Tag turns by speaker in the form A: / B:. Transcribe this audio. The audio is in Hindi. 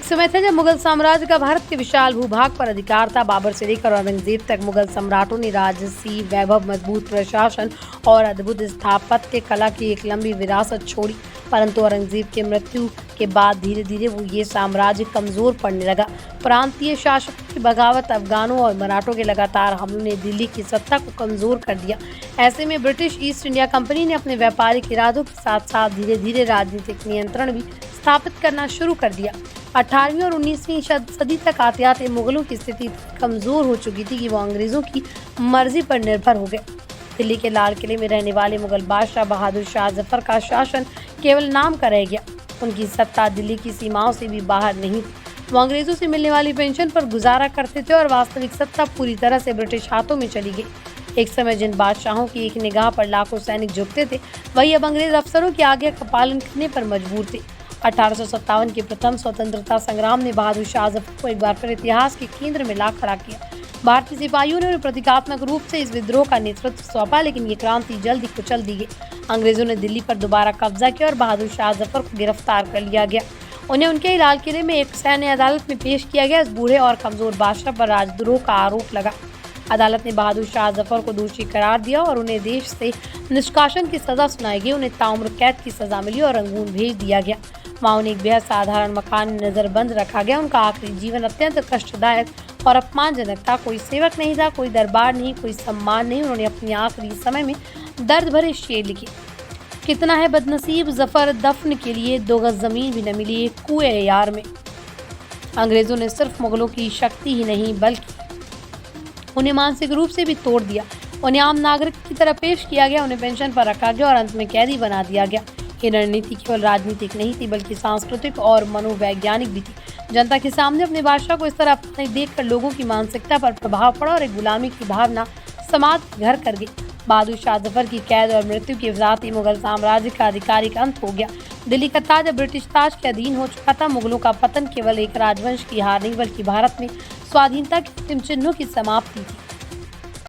A: एक समय था जब मुगल साम्राज्य का भारत के विशाल भूभाग पर अधिकार था। बाबर से लेकर औरंगजेब तक मुगल सम्राटों ने राजसी वैभव, मजबूत प्रशासन और अद्भुत स्थापत्य कला की एक लंबी विरासत छोड़ी। परंतु औरंगजेब के मृत्यु के बाद धीरे धीरे वो ये साम्राज्य कमजोर पड़ने लगा। प्रांतीय शासकों की बगावत, अफगानों और मराठों के लगातार हमलों ने दिल्ली की सत्ता को कमजोर कर दिया। ऐसे में ब्रिटिश ईस्ट इंडिया कंपनी ने अपने व्यापारिक इरादों के साथ साथ धीरे धीरे राजनीतिक नियंत्रण भी स्थापित करना शुरू कर दिया। 18वीं और 19वीं सदी तक आते आते मुगलों की स्थिति कमजोर हो चुकी थी कि वो अंग्रेजों की मर्जी पर निर्भर हो गए। दिल्ली के लाल किले में रहने वाले मुगल बादशाह बहादुर शाह जफर का शासन केवल नाम का रह गया। उनकी सत्ता दिल्ली की सीमाओं से भी बाहर नहीं थी। वो अंग्रेजों से मिलने वाली पेंशन पर गुजारा करते थे और वास्तविक सत्ता पूरी तरह से ब्रिटिश हाथों में चली गई। एक समय जिन बादशाहों की एक निगाह पर लाखों सैनिक झुकते थे, वही अब अंग्रेज अफसरों की आज्ञा का पालन करने पर मजबूर थे। 1857 के प्रथम स्वतंत्रता संग्राम ने बहादुर शाह जफर को एक बार फिर इतिहास के केंद्र में ला खड़ा किया। भारतीय सिपाहियों ने प्रतीकात्मक रूप से इस विद्रोह का नेतृत्व सौंपा, लेकिन ये क्रांति जल्द ही कुचल दी गई। अंग्रेजों ने दिल्ली पर दोबारा कब्जा किया और बहादुर शाह जफर को गिरफ्तार कर लिया गया। उन्हें उनके लाल किले में एक सैन्य अदालत में पेश किया गया। इस बूढ़े और कमजोर बादशाह पर राजद्रोह का आरोप लगा। अदालत ने बहादुर शाह जफर को दोषी करार दिया और उन्हें देश से निष्कासन की सजा सुनाई गई। उन्हें ताउम्र कैद की सजा मिली और रंगून भेज दिया गया। वहाँ उन्हें एक बेहद साधारण मकान में नजरबंद रखा गया। उनका आखिरी जीवन अत्यंत कष्टदायक और अपमानजनक था। कोई सेवक नहीं था, कोई दरबार नहीं, कोई सम्मान नहीं। उन्होंने अपने आखिरी समय में दर्द भरे शेर लिखे। कितना है बदनसीब जफर, दफन के लिए 2 गज जमीन भी न मिली एक कुएं यार में। अंग्रेजों ने सिर्फ मुगलों की शक्ति ही नहीं बल्कि उन्हें मानसिक रूप से भी तोड़ दिया। उन्हें आम नागरिक की तरह पेश किया गया, उन्हें पेंशन पर रखा गया और अंत में कैदी बना दिया गया। ये रणनीति केवल राजनीतिक नहीं थी बल्कि सांस्कृतिक और मनोवैज्ञानिक भी थी। जनता के सामने अपने बादशाह को इस तरह अपने देखकर लोगों की मानसिकता पर प्रभाव पड़ा और एक गुलामी की भावना समाज घर कर गई। बहादुर शाह जफर की कैद और मृत्यु के साथ ही मुगल साम्राज्य का आधिकारिक अंत हो गया। दिल्ली का ताज अब ब्रिटिश ताज के अधीन हो चुका था। मुगलों का पतन केवल एक राजवंश की हार नहीं बल्कि भारत में स्वाधीनता के अंतिम चिन्हों की समाप्ति थी।